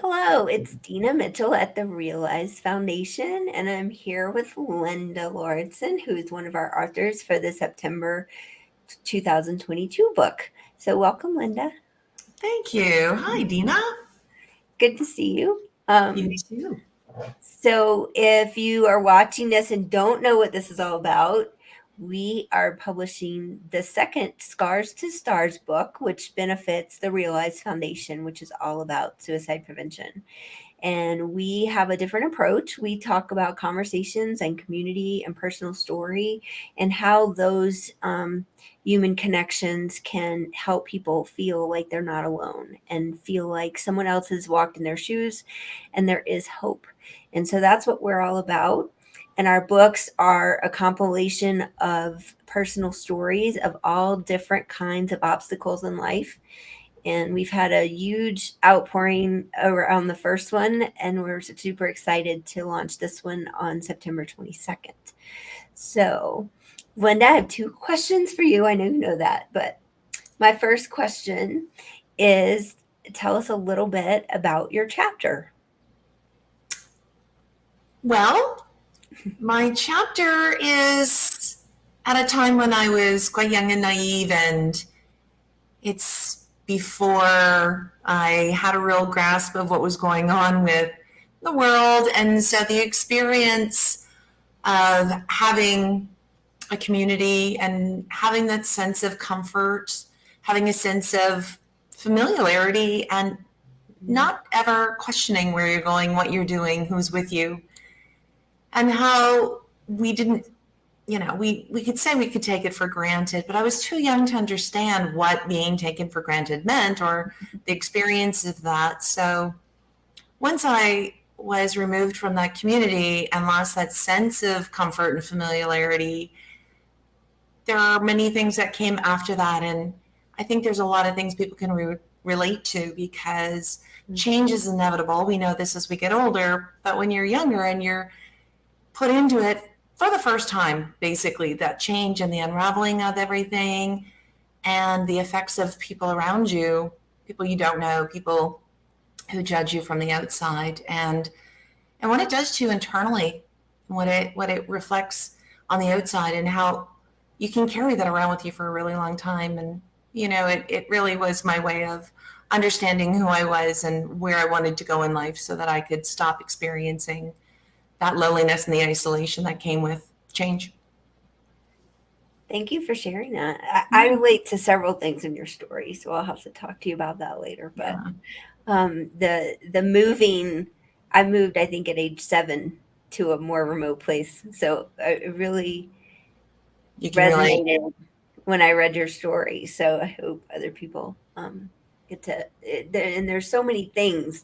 Hello, it's Dina Mitchell at the Realize Foundation, and I'm here with Linda Lauridsen, who is one of our authors for the September 2022 book. So, welcome, Linda. Thank you. Hi, Dina. Good to see you. You too. So, if you are watching this and don't know what this is all about, we are publishing the second Scars to Stars book, which benefits the Realize Foundation, which is all about suicide prevention. And we have a different approach. We talk about conversations and community and personal story and how those human connections can help people feel like they're not alone and feel like someone else has walked in their shoes and there is hope. And so that's what we're all about. And our books are a compilation of personal stories of all different kinds of obstacles in life, and we've had a huge outpouring around the first one, and we're super excited to launch this one on September 22nd. So, Linda, I have two questions for you. I know you know that, but my first question is, tell us a little bit about your chapter. Well, my chapter is at a time when I was quite young and naive, and it's before I had a real grasp of what was going on with the world. And so the experience of having a community and having that sense of comfort, having a sense of familiarity, and not ever questioning where you're going, what you're doing, who's with you, and how we didn't, we could say we could take it for granted, but I was too young to understand what being taken for granted meant or the experience of that. So once I was removed from that community and lost that sense of comfort and familiarity, there are many things that came after that. And I think there's a lot of things people can relate to, because change is inevitable. We know this as we get older, but when you're younger and you're put into it for the first time, basically, that change and the unraveling of everything and the effects of people around you, people you don't know, people who judge you from the outside, and what it does to you internally, what it reflects on the outside, and how you can carry that around with you for a really long time. And it really was my way of understanding who I was and where I wanted to go in life, so that I could stop experiencing that loneliness and the isolation that came with change. Thank you for sharing that. I relate to several things in your story, so I'll have to talk to you about that later. But Yeah. the moving, I moved, I think, at age 7 to a more remote place. So it really You can relate. resonated when I read your story. So I hope other people get to. And there's so many things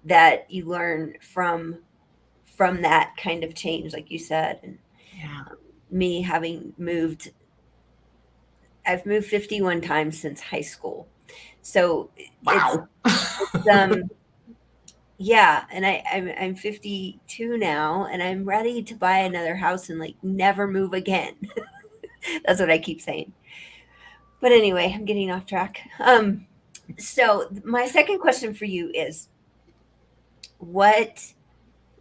that you learn from that kind of change, like you said. And Yeah. me having moved, I've moved 51 times since high school. So it's Wow. yeah, and I'm 52 now, and I'm ready to buy another house and like never move again. That's what I keep saying. But anyway, I'm getting off track. So my second question for you is, what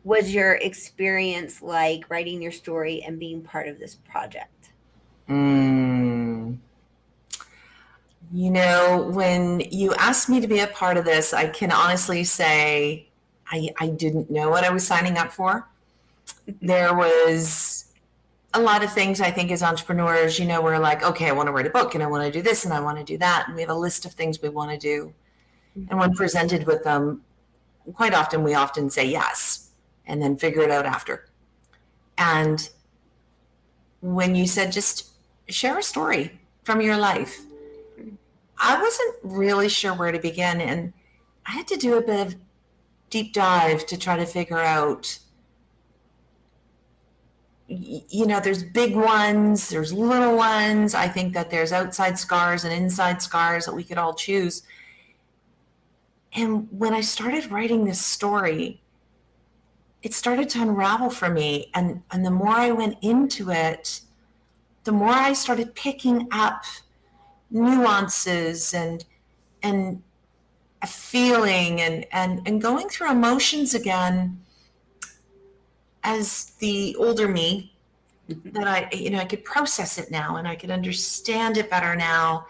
was your experience like writing your story and being part of this project? Mm. When you asked me to be a part of this, I can honestly say I didn't know what I was signing up for. There was a lot of things, I think, as entrepreneurs, we're like, okay, I want to write a book and I want to do this and I want to do that. And we have a list of things we want to do. And when presented with them, quite often we often say yes and then figure it out after. And when you said just share a story from your life, I wasn't really sure where to begin. And I had to do a bit of deep dive to try to figure out, there's big ones, there's little ones. I think that there's outside scars and inside scars that we could all choose. And when I started writing this story, it started to unravel for me. And the more I went into it, the more I started picking up nuances and feeling and going through emotions again as the older me, that I could process it now and I could understand it better now.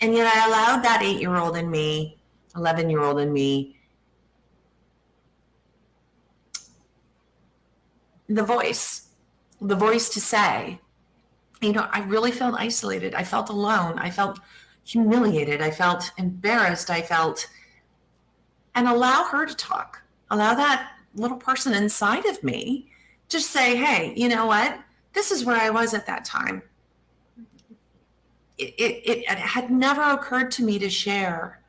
And yet I allowed that 8-year-old in me, 11-year-old in me, the voice to say, I really felt isolated. I felt alone. I felt humiliated. I felt embarrassed. And allow her to talk. Allow that little person inside of me to say, hey, you know what? This is where I was at that time. It had never occurred to me to share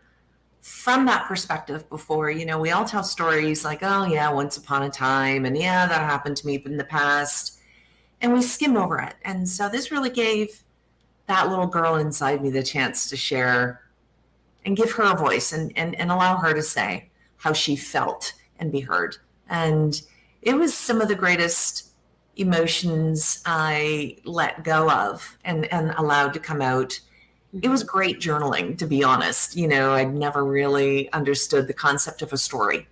from that perspective before. We all tell stories like, oh yeah, once upon a time, and yeah, that happened to me in the past, and we skim over it. And so this really gave that little girl inside me the chance to share and give her a voice, and allow her to say how she felt and be heard. And it was some of the greatest emotions I let go of and allowed to come out. It was great journaling, to be honest. I'd never really understood the concept of a story,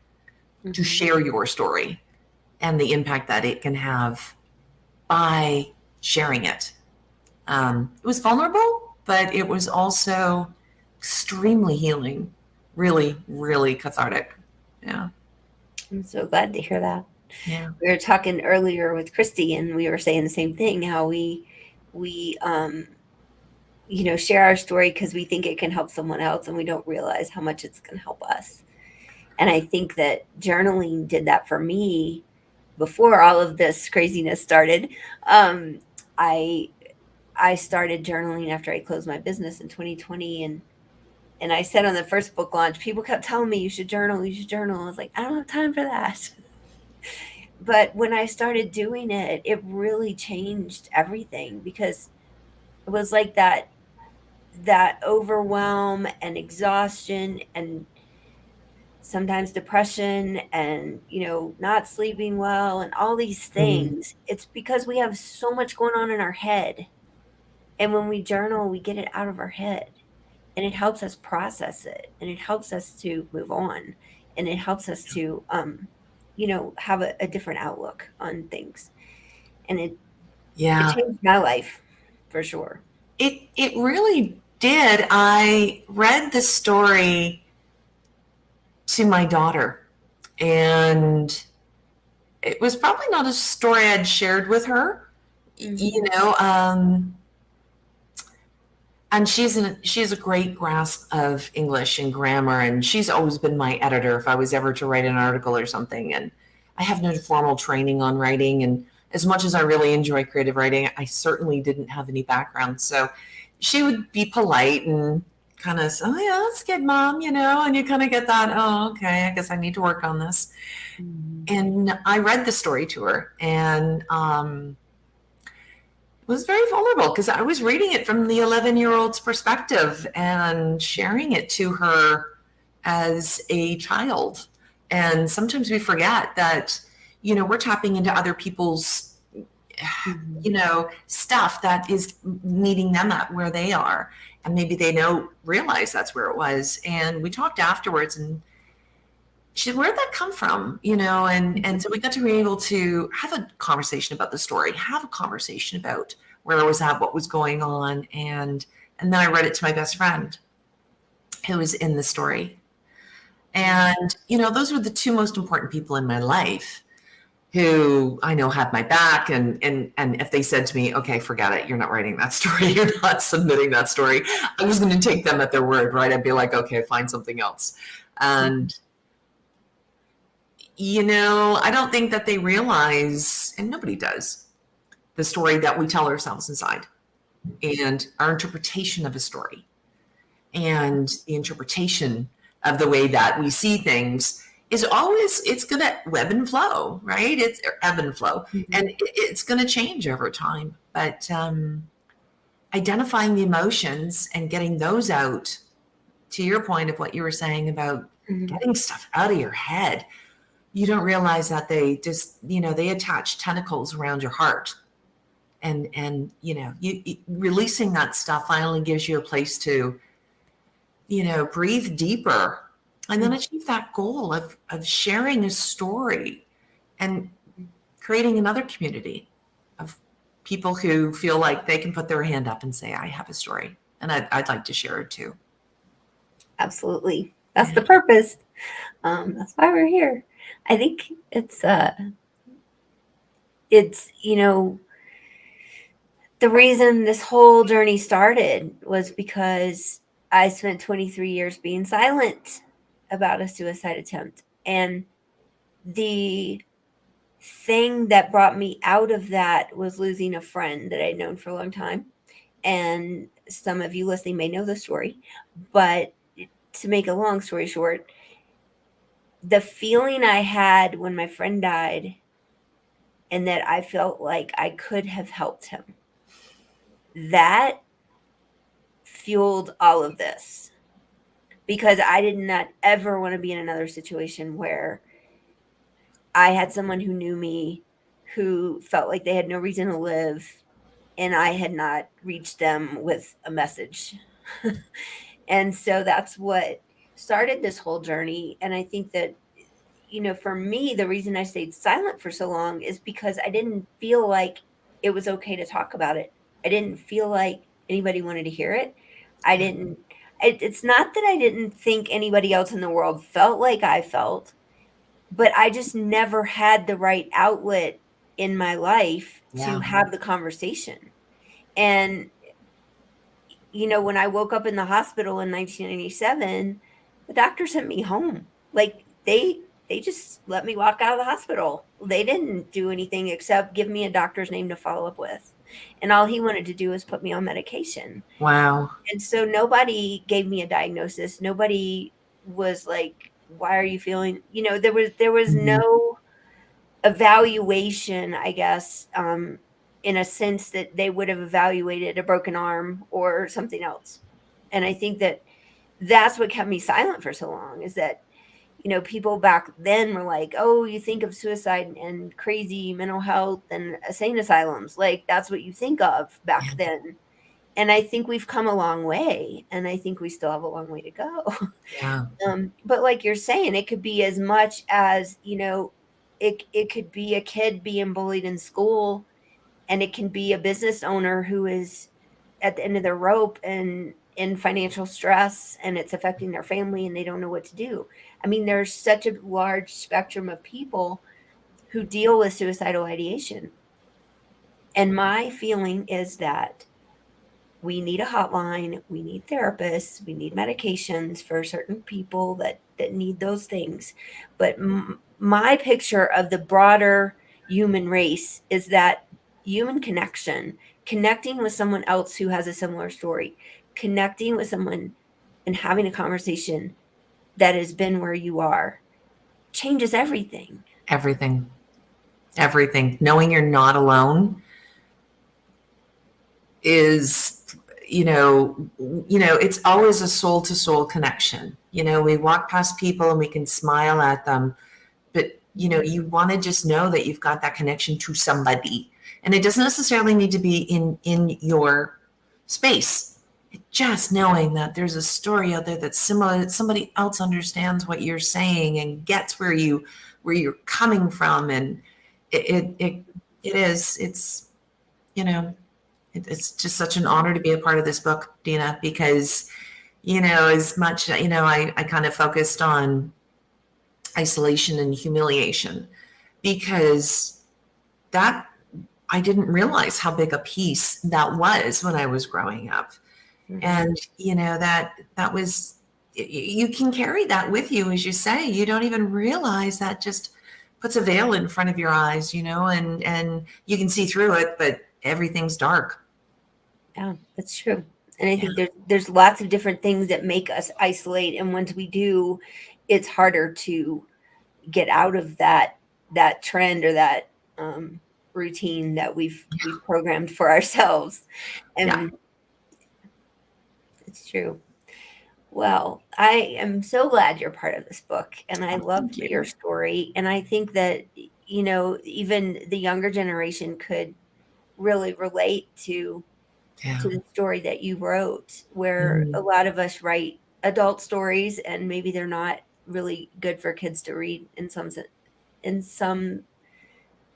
to share your story and the impact that it can have by sharing it. It was vulnerable, but it was also extremely healing, really, really cathartic. Yeah. I'm so glad to hear that. Yeah. We were talking earlier with Christy, and we were saying the same thing, how we share our story because we think it can help someone else, and we don't realize how much it's going to help us. And I think that journaling did that for me before all of this craziness started. I started journaling after I closed my business in 2020, and I said on the first book launch, people kept telling me you should journal, you should journal. I was like, I don't have time for that. But when I started doing it, it really changed everything, because it was like that overwhelm and exhaustion and sometimes depression and not sleeping well and all these things. It's because we have so much going on in our head, and when we journal, we get it out of our head, and it helps us process it, and it helps us to move on, and it helps us to have a different outlook on things. And it Yeah. changed my life for sure. It really did. I read the story to my daughter, and it was probably not a story I'd shared with her. And she has a great grasp of English and grammar, and she's always been my editor if I was ever to write an article or something. And I have no formal training on writing, and as much as I really enjoy creative writing, I certainly didn't have any background. So she would be polite and kind of say, oh yeah, that's good, Mom, and you kind of get that, oh, okay, I guess I need to work on this. And I read the story to her, and was very vulnerable because I was reading it from the 11-year-old's perspective and sharing it to her as a child. And sometimes we forget that, we're tapping into other people's, stuff that is meeting them at where they are. And maybe they don't realize that's where it was. And we talked afterwards, and she said, where'd that come from? And so we got to be able to have a conversation about the story, have a conversation about where I was at, what was going on. And then I read it to my best friend who was in the story. And, those were the two most important people in my life who I know had my back. And if they said to me, okay, forget it, you're not writing that story, you're not submitting that story, I was going to take them at their word, right? I'd be like, okay, find something else. And I don't think that they realize, and nobody does, the story that we tell ourselves inside and our interpretation of a story and the interpretation of the way that we see things is always, it's going to ebb and flow, right? It's ebb and flow, and it's going to change over time. But identifying the emotions and getting those out, to your point of what you were saying about getting stuff out of your head, you don't realize that they just, they attach tentacles around your heart. And you releasing that stuff finally gives you a place to, breathe deeper, and then achieve that goal of sharing a story and creating another community of people who feel like they can put their hand up and say, I have a story and I'd like to share it too. Absolutely. That's the purpose. That's why we're here. I think it's the reason this whole journey started was because I spent 23 years being silent about a suicide attempt. And the thing that brought me out of that was losing a friend that I'd known for a long time. And some of you listening may know the story, but to make a long story short, the feeling I had when my friend died and that I felt like I could have helped him, that fueled all of this, because I did not ever want to be in another situation where I had someone who knew me who felt like they had no reason to live and I had not reached them with a message. And so that's what started this whole journey. And I think that, for me, the reason I stayed silent for so long is because I didn't feel like it was okay to talk about it. I didn't feel like anybody wanted to hear it. I didn't, it's not that I didn't think anybody else in the world felt like I felt, but I just never had the right outlet in my life to Yeah. have the conversation. And when I woke up in the hospital in 1997, the doctor sent me home. Like they just let me walk out of the hospital. They didn't do anything except give me a doctor's name to follow up with. And all he wanted to do was put me on medication. Wow. And so nobody gave me a diagnosis. Nobody was like, why are you feeling, there was Mhm. no evaluation, I guess, in a sense that they would have evaluated a broken arm or something else. And I think that that's what kept me silent for so long, is that, people back then were like, oh, you think of suicide and crazy mental health and insane asylums. Like, that's what you think of back then. And I think we've come a long way, and I think we still have a long way to go. Yeah. But like you're saying, it could be as much as, it could be a kid being bullied in school, and it can be a business owner who is at the end of their rope and in financial stress, and it's affecting their family and they don't know what to do. I mean, there's such a large spectrum of people who deal with suicidal ideation. And my feeling is that we need a hotline, we need therapists, we need medications for certain people that need those things. But my picture of the broader human race is that human connection, connecting with someone else who has a similar story, connecting with someone and having a conversation that has been where you are, changes everything. Everything. Everything. Knowing you're not alone is, it's always a soul to soul connection. We walk past people and we can smile at them, but you want to just know that you've got that connection to somebody, and it doesn't necessarily need to be in your space. Just knowing that there's a story out there that's similar, that somebody else understands what you're saying and gets where you're coming from, and it is, it's just such an honor to be a part of this book, Dina, because as much I kind of focused on isolation and humiliation, because that I didn't realize how big a piece that was when I was growing up. Mhm. And that was, you can carry that with you, as you say. You don't even realize that just puts a veil in front of your eyes, and you can see through it, but everything's dark. Yeah, that's true. And I Yeah. think there's lots of different things that make us isolate, and once we do, it's harder to get out of that trend or that routine that we've programmed for ourselves. Yeah. And it's true. Well, I am so glad you're part of this book, and I Oh, love thank your you. story. And I think that even the younger generation could really relate to Yeah. the story that you wrote, where a Mm. lot of us write adult stories, and maybe they're not really good for kids to read in some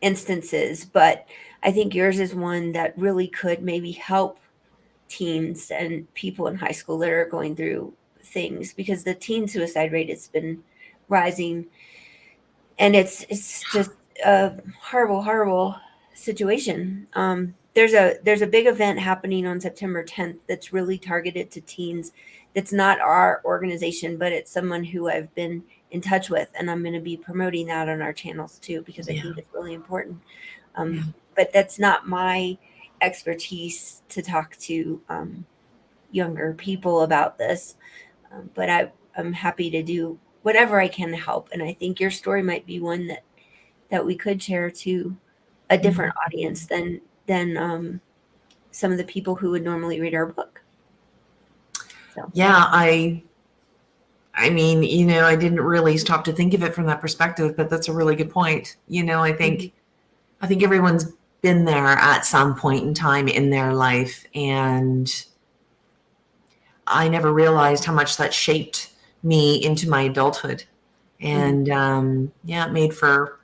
instances, but I think yours is one that really could maybe help teens and people in high school that are going through things, because the teen suicide rate has been rising, and it's just a horrible situation. There's a big event happening on September 10th that's really targeted to teens. That's not our organization, but it's someone who I've been in touch with, and I'm going to be promoting that on our channels too, because I Yeah. think it's really important. Yeah. But that's not my expertise to talk to younger people about this. But I'm happy to do whatever I can to help. And I think your story might be one that we could share to a different audience than some of the people who would normally read our book. So Yeah, I mean, I didn't really stop to think of it from that perspective, but that's a really good point. mhm. I think everyone's been there at some point in time in their life, and I never realized how much that shaped me into my adulthood. Mhm. And yeah, it made for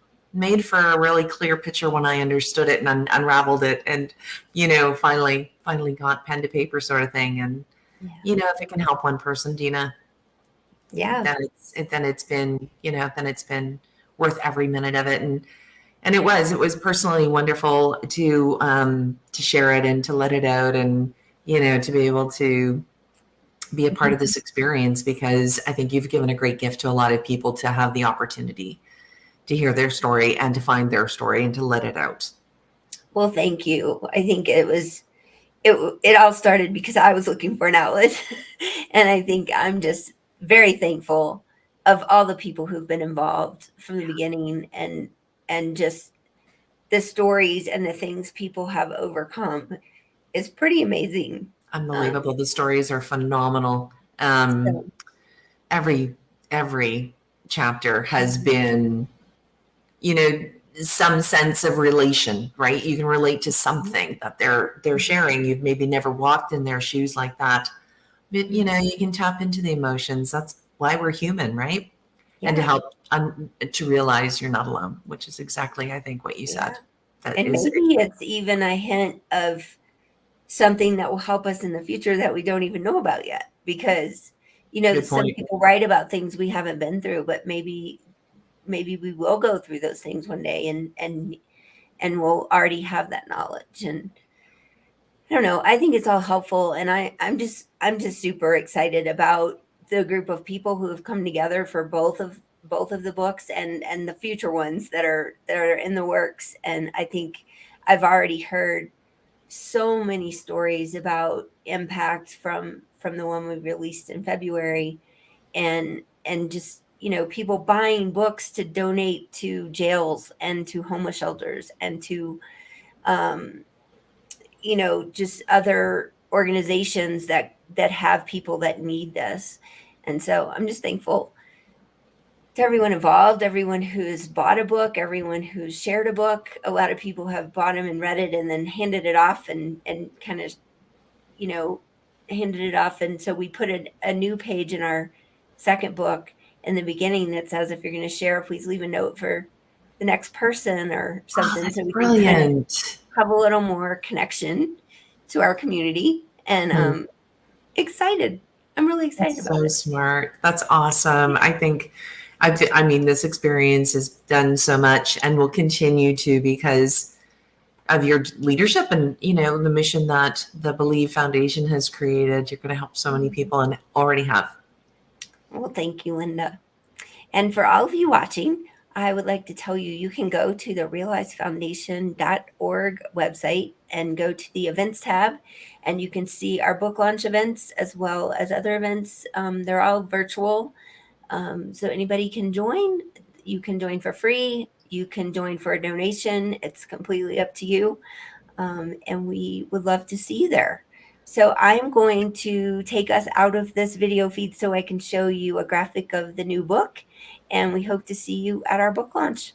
a really clear picture when I understood it and unraveled it, and finally got pen to paper sort of thing. And Yeah. if it can help one person, Dina, Yeah. then it's been worth every minute of it. And it was personally wonderful to share it and to let it out, and to be able to be a part of this experience, because I think you've given a great gift to a lot of people to have the opportunity to hear their story and to find their story and to let it out. Well, thank you. I think it all started because I was looking for an outlet. And I think I'm just very thankful of all the people who've been involved from the beginning, and just the stories and the things people have overcome is pretty amazing. Unbelievable. The stories are phenomenal. So Every every chapter has mhm, been, you know, some sense of relation, right? You can relate to something that they're mhm, sharing. You've maybe never walked in their shoes like that, but mhm. you can tap into the emotions. That's why we're human, right? And to Yeah, help to realize you're not alone, which is exactly, I think, what you yeah. said. That And is maybe it's even a hint of something that will help us in the future that we don't even know about yet, because a good some point. people write about things we haven't been through, but maybe we will go through those things one day, and we'll already have that knowledge. And I don't know, I think it's all helpful, and I'm just super excited about the group of people who have come together for both of the books, and the future ones that are in the works. And I think I've already heard so many stories about impact from the one we released in February, and just people buying books to donate to jails and to homeless shelters and to um just other organizations that have people that need this. And so I'm just thankful to everyone involved, everyone who's bought a book, everyone who's shared a book. A lot of people have bought them and read it and then handed it off, and kind of you know handed it off. And so we put a new page in our second book in the beginning that says, if you're going to share, please leave a note for the next person or Oh, something, that's so we can kind of brilliant. have a little more connection to our community. And Hmm. excited. I'm really excited That's about so it. smart. That's awesome. I think, I mean, this experience has done so much and will continue to, because of your leadership and, the mission that the Believe Foundation has created. You're going to help so many people and already have. Well, thank you, Linda. And for all of you watching, I would like to tell you, you can go to the realizefoundation.org website and go to the events tab, and you can see our book launch events as well as other events. They're all virtual, so anybody can join. You can join for free. You can join for a donation. It's completely up to you. And we would love to see you there. So I'm going to take us out of this video feed so I can show you a graphic of the new book, and we hope to see you at our book launch.